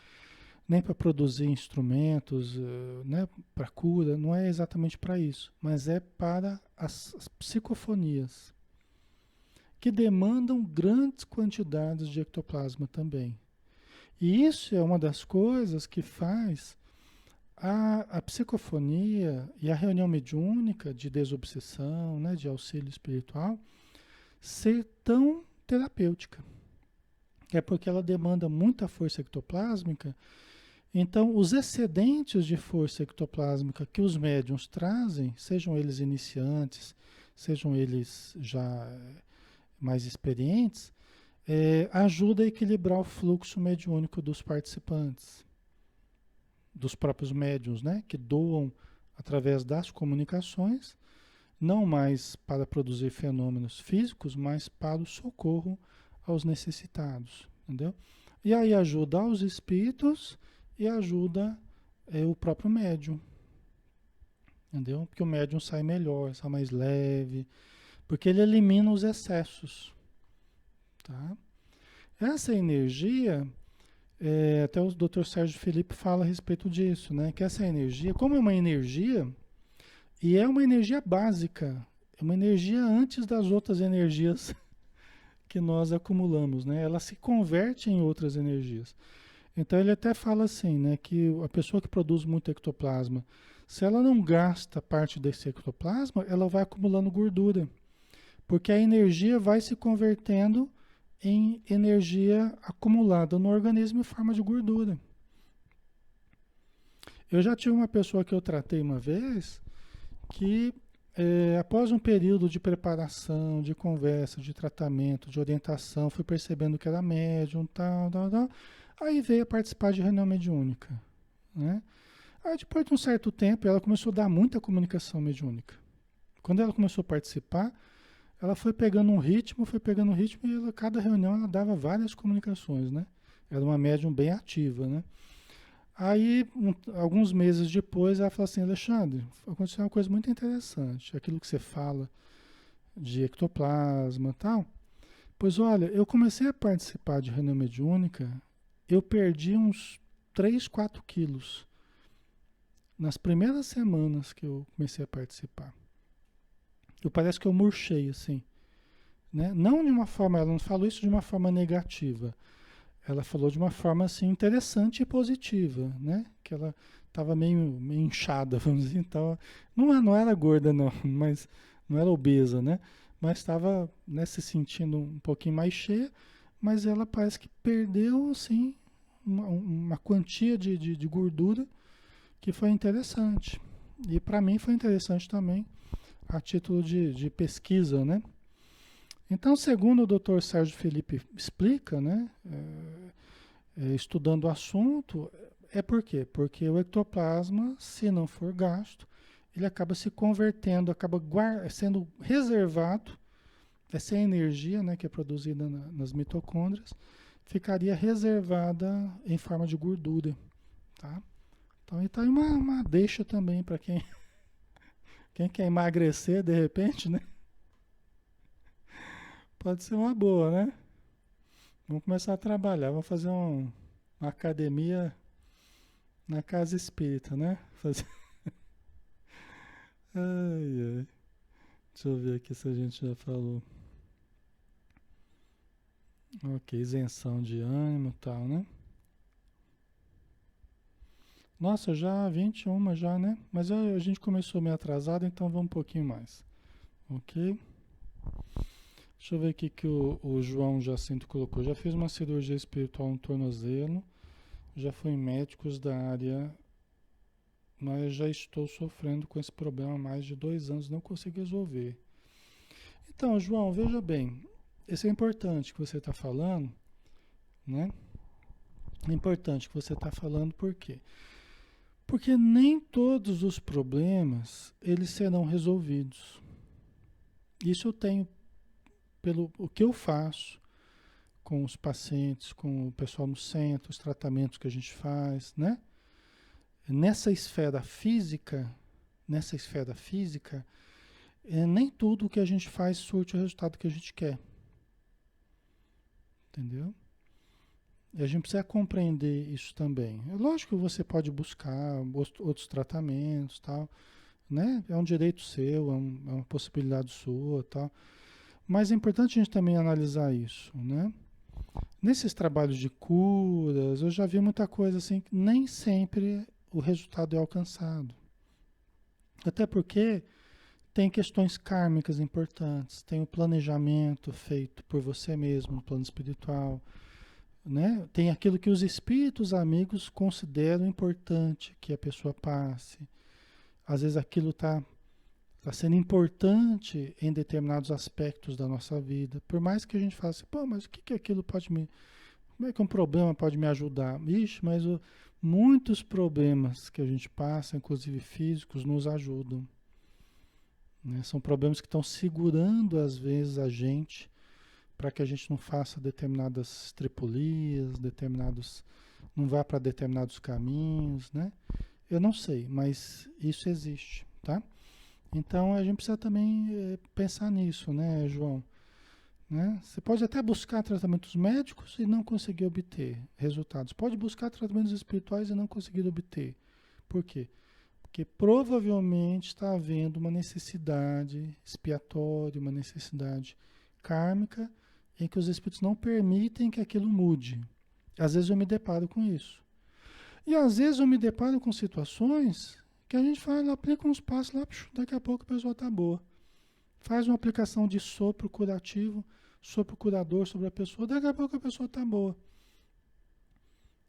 Nem para produzir instrumentos, né, para cura, não é exatamente para isso, mas é para as psicofonias, que demandam grandes quantidades de ectoplasma também. E isso é uma das coisas que faz a psicofonia e a reunião mediúnica de desobsessão, né, de auxílio espiritual, ser tão terapêutica. É porque ela demanda muita força ectoplásmica. Então, os excedentes de força ectoplásmica que os médiums trazem, sejam eles iniciantes, sejam eles já mais experientes, ajuda a equilibrar o fluxo mediúnico dos participantes, dos próprios médiuns, né, que doam através das comunicações, não mais para produzir fenômenos físicos, mas para o socorro aos necessitados, entendeu? E aí ajuda aos espíritos e ajuda o próprio médium, entendeu? Porque o médium sai melhor, sai mais leve, porque ele elimina os excessos, tá? Essa energia, até o Dr. Sérgio Felipe fala a respeito disso, né? Que essa energia, como é uma energia, e é uma energia básica, é uma energia antes das outras energias que nós acumulamos, né? Ela se converte em outras energias. Então ele até fala assim, né, que a pessoa que produz muito ectoplasma, se ela não gasta parte desse ectoplasma, ela vai acumulando gordura, porque a energia vai se convertendo em energia acumulada no organismo em forma de gordura. Eu já tive uma pessoa que eu tratei uma vez que após um período de preparação, de conversa, de tratamento, de orientação, fui percebendo que era médium, tal, tal, tal. Aí veio a participar de reunião mediúnica, né? Aí depois de um certo tempo ela começou a dar muita comunicação mediúnica. Quando ela começou a participar, ela foi pegando um ritmo e cada reunião ela dava várias comunicações, né? Era uma médium bem ativa, né? Aí, alguns meses depois, ela falou assim, Alexandre, aconteceu uma coisa muito interessante, aquilo que você fala de ectoplasma e tal. Pois olha, eu comecei a participar de reunião mediúnica, eu perdi uns 3, 4 quilos nas primeiras semanas que eu comecei a participar. Parece que eu murchei, assim, né? Não de uma forma, ela não falou isso de uma forma negativa. Ela falou de uma forma assim interessante e positiva, né? Que ela estava meio inchada, vamos dizer, então, não era gorda não, mas não era obesa, né? Mas estava, né, se sentindo um pouquinho mais cheia, mas ela parece que perdeu assim uma quantia de gordura que foi interessante. E para mim foi interessante também a título de pesquisa, né? Então, segundo o Dr. Sérgio Felipe explica, né, estudando o assunto, por quê? Porque o ectoplasma, se não for gasto, ele acaba se convertendo, acaba sendo reservado, essa energia, né, que é produzida nas mitocôndrias, ficaria reservada em forma de gordura, tá? Então, está aí uma deixa também para quem quer emagrecer de repente, né? Pode ser uma boa, né? Vamos começar a trabalhar, vamos fazer uma academia na casa espírita, né? Fazer... Ai, ai. Deixa eu ver aqui se a gente já falou. Ok, isenção de ânimo e tal, né? Nossa, já 21 já, né? Mas a gente começou meio atrasado, então vamos um pouquinho mais. Ok? Deixa eu ver aqui que o João Jacinto colocou. Já fiz uma cirurgia espiritual no tornozelo. Já fui em médicos da área, mas já estou sofrendo com esse problema há mais de 2 anos, não consigo resolver. Então, João, veja bem, isso é importante que você está falando, né? É importante que você está falando por quê? Porque nem todos os problemas eles serão resolvidos. Isso eu tenho pelo o que eu faço, com os pacientes, com o pessoal no centro, os tratamentos que a gente faz, né? Nessa esfera física, nem tudo que a gente faz surte o resultado que a gente quer, entendeu? E a gente precisa compreender isso também. É lógico que você pode buscar outros tratamentos, tal, né? É um direito seu, é uma possibilidade sua, tal. Mas é importante a gente também analisar isso, né? Nesses trabalhos de curas, eu já vi muita coisa assim que nem sempre o resultado é alcançado. Até porque tem questões kármicas importantes, tem o planejamento feito por você mesmo no plano espiritual, né? Tem aquilo que os espíritos amigos consideram importante que a pessoa passe. Às vezes aquilo está sendo importante em determinados aspectos da nossa vida. Por mais que a gente fale assim, pô, mas o que que aquilo pode me... Como é que um problema pode me ajudar? Ixi, mas muitos problemas que a gente passa, inclusive físicos, nos ajudam, né? São problemas que estão segurando, às vezes, a gente para que a gente não faça determinadas tripulias, não vá para determinados caminhos, né? Eu não sei, mas isso existe, tá? Então a gente precisa também pensar nisso, né, João? Né? Você pode até buscar tratamentos médicos e não conseguir obter resultados. Pode buscar tratamentos espirituais e não conseguir obter. Por quê? Porque provavelmente está havendo uma necessidade expiatória, uma necessidade kármica, em que os espíritos não permitem que aquilo mude. Às vezes eu me deparo com isso. E às vezes eu me deparo com situações que a gente fala, aplica uns passos lá, daqui a pouco a pessoa está boa. Faz uma aplicação de sopro curativo, sopro curador sobre a pessoa, daqui a pouco a pessoa está boa.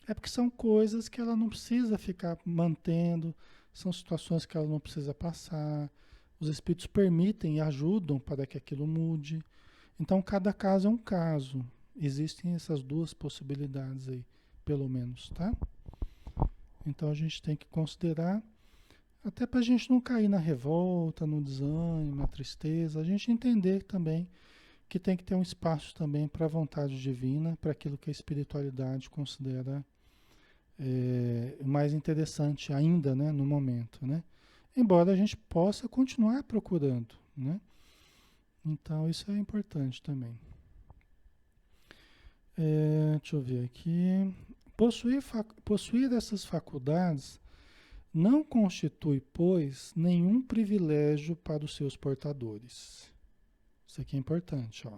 É porque são coisas que ela não precisa ficar mantendo, são situações que ela não precisa passar. Os espíritos permitem e ajudam para que aquilo mude. Então, cada caso é um caso. Existem essas duas possibilidades aí, pelo menos, tá? Então, a gente tem que considerar, até para a gente não cair na revolta, no desânimo, na tristeza, a gente entender também que tem que ter um espaço também para a vontade divina, para aquilo que a espiritualidade considera mais interessante ainda, né, no momento, né? Embora a gente possa continuar procurando, né? Então, isso é importante também. Deixa eu ver aqui. Possuir essas faculdades não constitui, pois, nenhum privilégio para os seus portadores. Isso aqui é importante, ó.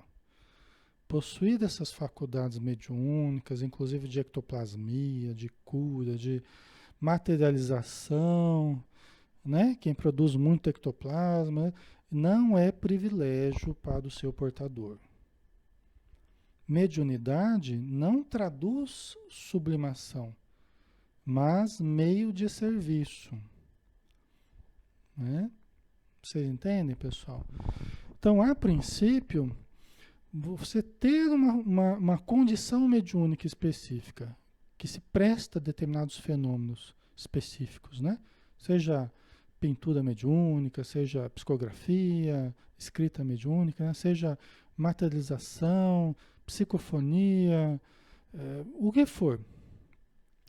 Possuir essas faculdades mediúnicas, inclusive de ectoplasmia, de cura, de materialização, né? Quem produz muito ectoplasma, não é privilégio para o seu portador. Mediunidade não traduz sublimação, mas meio de serviço, né? Vocês entendem, pessoal? Então, a princípio, você ter uma condição mediúnica específica que se presta a determinados fenômenos específicos, né? Seja pintura mediúnica, seja psicografia, escrita mediúnica, né? Seja materialização, psicofonia, o que for.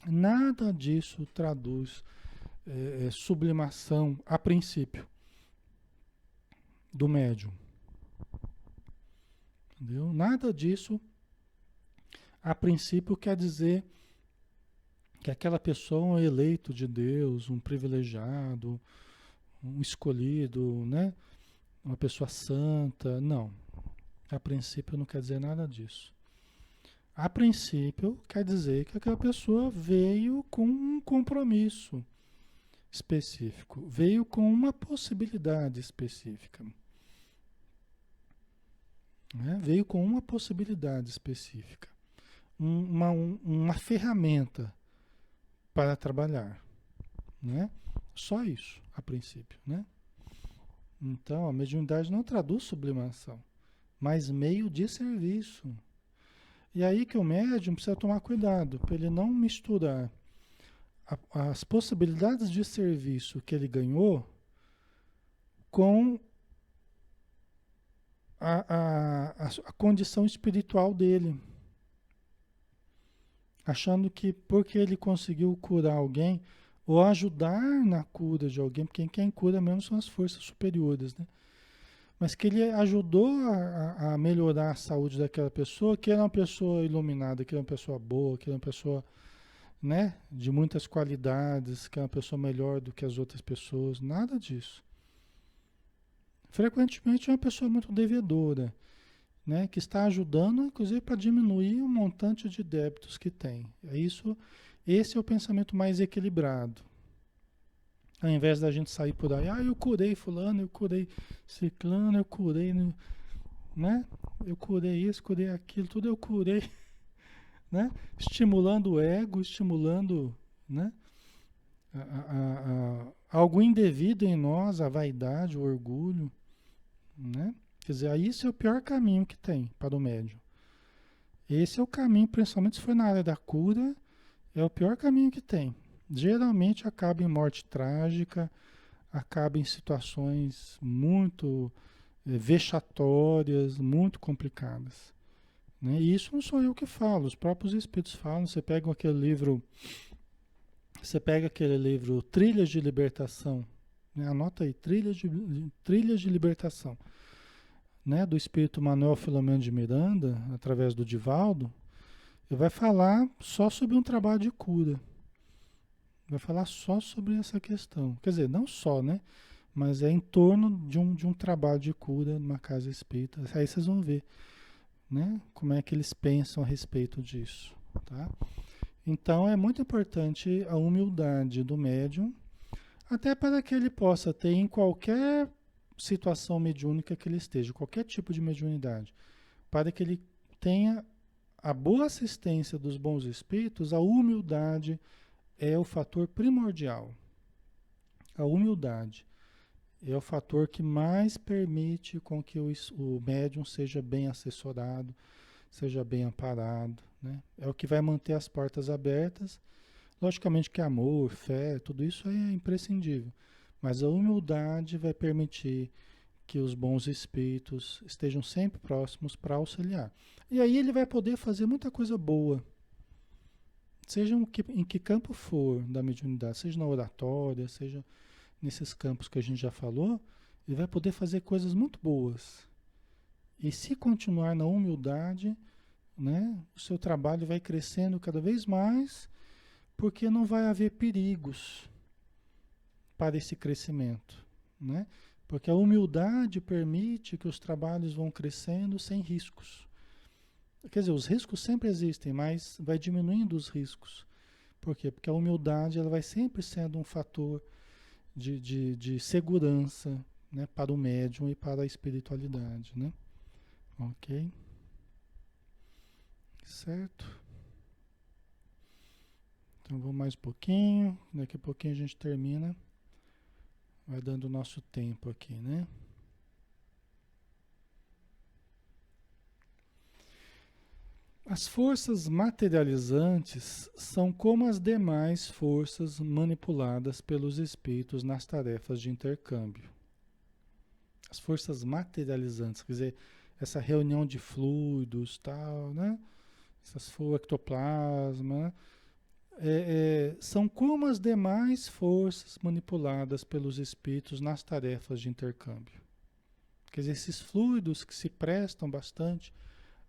Nada disso traduz sublimação a princípio do médium. Entendeu? Nada disso a princípio quer dizer que aquela pessoa é um eleito de Deus, um privilegiado, um escolhido, né? Uma pessoa santa. Não. A princípio não quer dizer nada disso. A princípio quer dizer que aquela pessoa veio com um compromisso específico, veio com uma possibilidade específica. Né? Veio com uma possibilidade específica, uma ferramenta para trabalhar. Né? Só isso, a princípio. Né? Então, a mediunidade não traduz sublimação, mas meio de serviço. E aí que o médium precisa tomar cuidado, para ele não misturar as possibilidades de serviço que ele ganhou com a condição espiritual dele. achando que porque ele conseguiu curar alguém, ou ajudar na cura de alguém, porque quem cura mesmo são as forças superiores, né? Mas que ele ajudou a melhorar a saúde daquela pessoa, que era uma pessoa iluminada, que era uma pessoa boa, que era uma pessoa, né, de muitas qualidades, que é uma pessoa melhor do que as outras pessoas, nada disso. Frequentemente é uma pessoa muito devedora, né, que está ajudando, inclusive, para diminuir o montante de débitos que tem. É isso, esse é o pensamento mais equilibrado. Ao invés da gente sair por aí, eu curei fulano, eu curei ciclano, eu curei, né? Eu curei isso, curei aquilo, tudo eu curei, né? Estimulando o ego, estimulando, né? Algo indevido em nós, a vaidade, o orgulho, né? Quer dizer, isso é o pior caminho que tem para o médium. Esse é o caminho, principalmente se for na área da cura, é o pior caminho que tem. Geralmente acaba em morte trágica, acaba em situações muito vexatórias, muito complicadas. Né? E isso não sou eu que falo, os próprios espíritos falam. Você pega aquele livro Trilhas de Libertação, né? Anota aí, Trilhas de Libertação, né? Do espírito Manuel Filomeno de Miranda, através do Divaldo, ele vai falar só sobre um trabalho de cura. Vai falar só sobre essa questão. Quer dizer, não só, né? Mas é em torno de um trabalho de cura numa casa espírita. Aí vocês vão ver, né? Como é que eles pensam a respeito disso, tá? Então é muito importante a humildade do médium, até para que ele possa ter em qualquer situação mediúnica que ele esteja, qualquer tipo de mediunidade, para que ele tenha a boa assistência dos bons espíritos. A humildade é o fator primordial. A humildade é o fator que mais permite com que o médium seja bem assessorado, seja bem amparado, né? É o que vai manter as portas abertas. Logicamente que amor, fé, tudo isso é imprescindível, mas a humildade vai permitir que os bons espíritos estejam sempre próximos para auxiliar. E aí ele vai poder fazer muita coisa boa, seja em que campo for da mediunidade, seja na oratória, seja nesses campos que a gente já falou, ele vai poder fazer coisas muito boas. E se continuar na humildade, né, o seu trabalho vai crescendo cada vez mais, porque não vai haver perigos para esse crescimento, né? Porque a humildade permite que os trabalhos vão crescendo sem riscos. Quer dizer, os riscos sempre existem, mas vai diminuindo os riscos. Por quê? Porque a humildade ela vai sempre sendo um fator de segurança, né, para o médium e para a espiritualidade, né? Ok? Certo? Então vamos mais um pouquinho, daqui a pouquinho a gente termina. Vai dando o nosso tempo aqui, né? As forças materializantes são como as demais forças manipuladas pelos espíritos nas tarefas de intercâmbio. As forças materializantes, quer dizer, essa reunião de fluidos, tal, né? Essas forças, ectoplasma, são como as demais forças manipuladas pelos espíritos nas tarefas de intercâmbio. Quer dizer, esses fluidos que se prestam bastante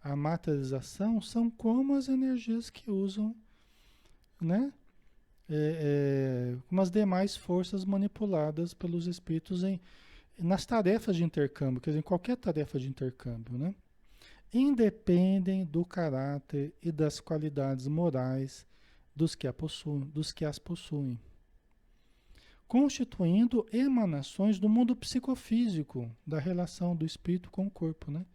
à materialização são como as energias que usam, né? Como as demais forças manipuladas pelos espíritos nas tarefas de intercâmbio, quer dizer, em qualquer tarefa de intercâmbio, né? Independem do caráter e das qualidades morais dos que as possuem, constituindo emanações do mundo psicofísico, da relação do espírito com o corpo, né?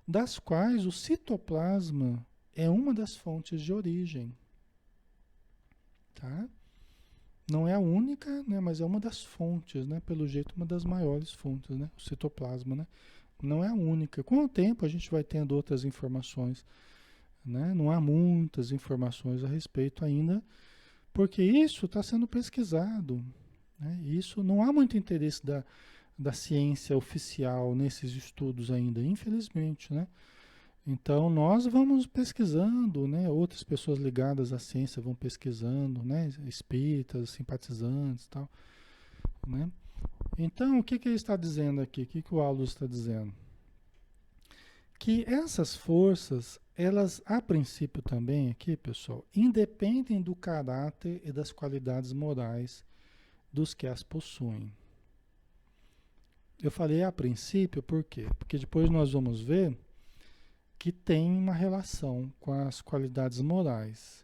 Das quais o citoplasma é uma das fontes de origem, tá? Não é a única, né, mas é uma das fontes, né? Pelo jeito, uma das maiores fontes, né? O citoplasma, né? Não é a única. Com o tempo a gente vai tendo outras informações, né? Não há muitas informações a respeito ainda, porque isso está sendo pesquisado, né? Isso não há muito interesse da ciência oficial nesses estudos ainda, infelizmente, né? Então nós vamos pesquisando, né? Outras pessoas ligadas à ciência vão pesquisando, né? Espíritas, simpatizantes, e tal, né? Então o que que ele está dizendo aqui? O que que o Aulus está dizendo? Que essas forças, elas a princípio também aqui, pessoal, independem do caráter e das qualidades morais dos que as possuem. Eu falei a princípio, por quê? Porque depois nós vamos ver que tem uma relação com as qualidades morais,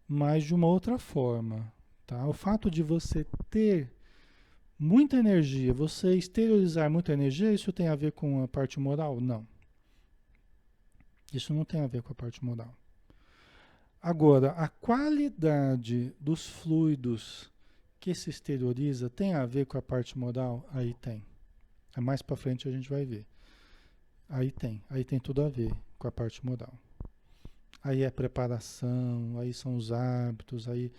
mas de uma outra forma, tá? O fato de você ter muita energia, você exteriorizar muita energia, isso tem a ver com a parte moral? Não. Isso não tem a ver com a parte moral. Agora, a qualidade dos fluidos que se exterioriza tem a ver com a parte moral? Aí tem. Mais para frente a gente vai ver. Aí tem tudo a ver com a parte moral. Aí é preparação, aí são os hábitos, aí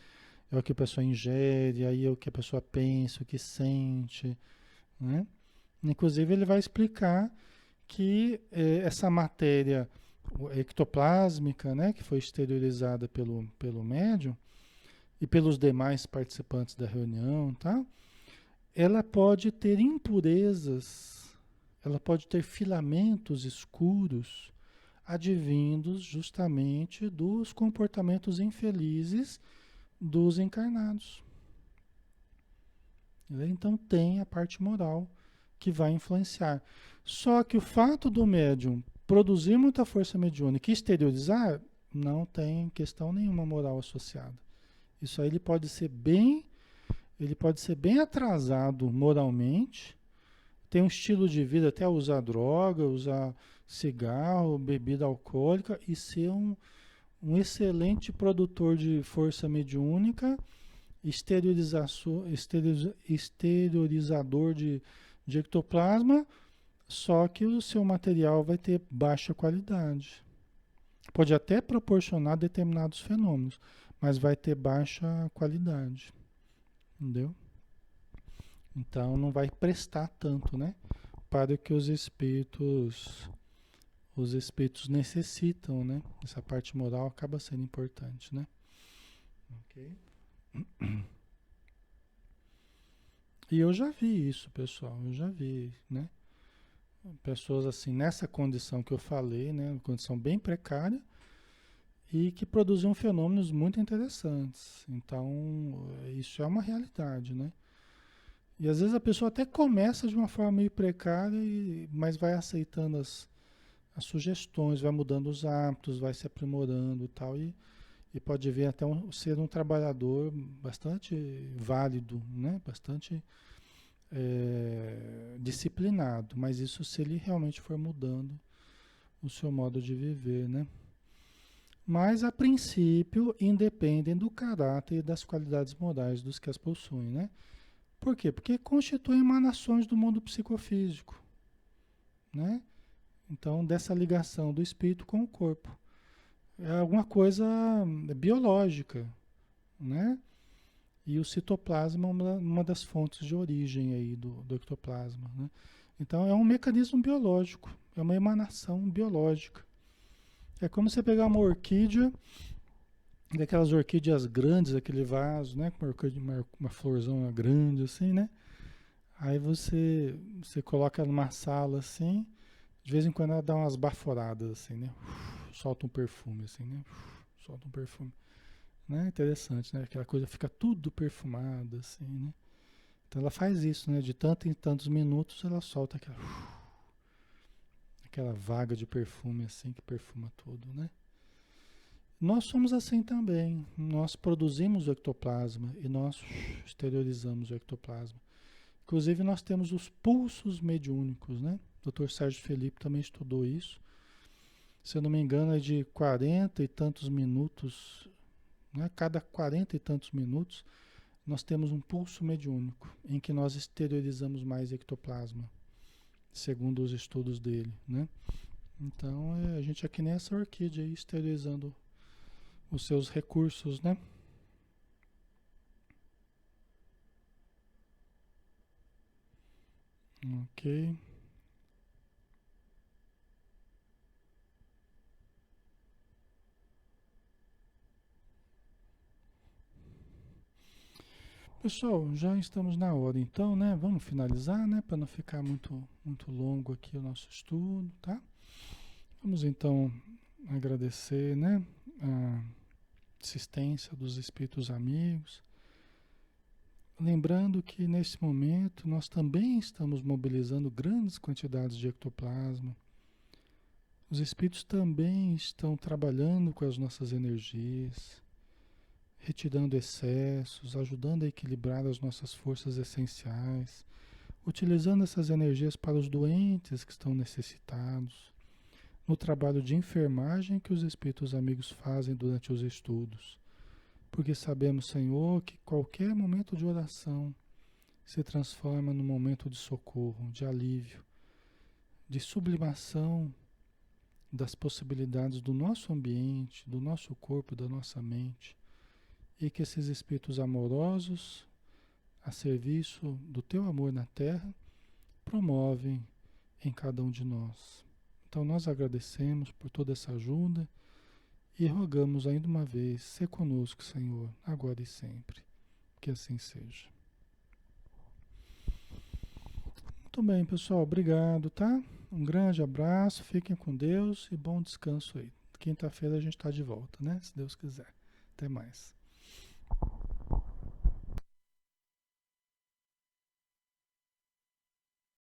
é o que a pessoa ingere, aí é o que a pessoa pensa, o que sente, né? Inclusive ele vai explicar que essa matéria ectoplásmica, né, que foi exteriorizada pelo médium e pelos demais participantes da reunião, tá? Ela pode ter impurezas, ela pode ter filamentos escuros advindos justamente dos comportamentos infelizes dos encarnados. Então tem a parte moral que vai influenciar. Só que o fato do médium produzir muita força mediúnica e exteriorizar, não tem questão nenhuma moral associada. Isso aí ele pode ser bem atrasado moralmente, tem um estilo de vida até usar droga, usar cigarro, bebida alcoólica e ser um excelente produtor de força mediúnica, exteriorizador de ectoplasma, só que o seu material vai ter baixa qualidade. Pode até proporcionar determinados fenômenos, mas vai ter baixa qualidade. Entendeu? Então não vai prestar tanto, né? Para o que os espíritos necessitam, né? Essa parte moral acaba sendo importante, né? Ok? E eu já vi isso, pessoal. Eu já vi, né? Pessoas assim, nessa condição que eu falei, né? Uma condição bem precária e que produziam fenômenos muito interessantes. Então, isso é uma realidade, né? E às vezes a pessoa até começa de uma forma meio precária, mas vai aceitando as sugestões, vai mudando os hábitos, vai se aprimorando e tal, e pode vir até ser um trabalhador bastante válido, né? Bastante disciplinado, mas isso se ele realmente for mudando o seu modo de viver, né? Mas a princípio independem do caráter e das qualidades morais dos que as possuem, né? Por quê? Porque constituem emanações do mundo psicofísico, né? Então, dessa ligação do espírito com o corpo. É alguma coisa biológica, né? E o citoplasma é uma das fontes de origem aí do ectoplasma, né? Então, é um mecanismo biológico, é uma emanação biológica. É como você pegar uma orquídea, daquelas orquídeas grandes, aquele vaso, né? Com uma florzona grande assim, né? Aí você coloca numa sala assim, de vez em quando ela dá umas baforadas assim, né? Solta um perfume assim, né? Solta um perfume. Né? Interessante, né? Aquela coisa fica tudo perfumada assim, né? Então ela faz isso, né? De tanto em tantos minutos ela solta aquela vaga de perfume assim que perfuma tudo, né? Nós somos assim também. Nós produzimos o ectoplasma e nós exteriorizamos o ectoplasma. Inclusive nós temos os pulsos mediúnicos, né? O Dr. Sérgio Felipe também estudou isso. Se eu não me engano é de 40 e tantos minutos, né? Cada 40 e tantos minutos nós temos um pulso mediúnico em que nós exteriorizamos mais ectoplasma, segundo os estudos dele, né? Então a gente é que nem essa orquídea aí, exteriorizando os seus recursos, né? Ok. Pessoal, já estamos na hora, então, né? Vamos finalizar, né? Para não ficar muito longo aqui o nosso estudo, tá? Vamos então agradecer, né? A assistência dos espíritos amigos. Lembrando que nesse momento nós também estamos mobilizando grandes quantidades de ectoplasma. Os espíritos também estão trabalhando com as nossas energias, retirando excessos, ajudando a equilibrar as nossas forças essenciais, utilizando essas energias para os doentes que estão necessitados, no trabalho de enfermagem que os espíritos amigos fazem durante os estudos. Porque sabemos, Senhor, que qualquer momento de oração se transforma num momento de socorro, de alívio, de sublimação das possibilidades do nosso ambiente, do nosso corpo, da nossa mente, e que esses espíritos amorosos, a serviço do teu amor na terra, promovem em cada um de nós. Então nós agradecemos por toda essa ajuda e rogamos ainda uma vez, se conosco, Senhor, agora e sempre. Que assim seja. Muito bem, pessoal, obrigado, tá? Um grande abraço, fiquem com Deus e bom descanso aí. Quinta-feira a gente está de volta, né? Se Deus quiser. Até mais.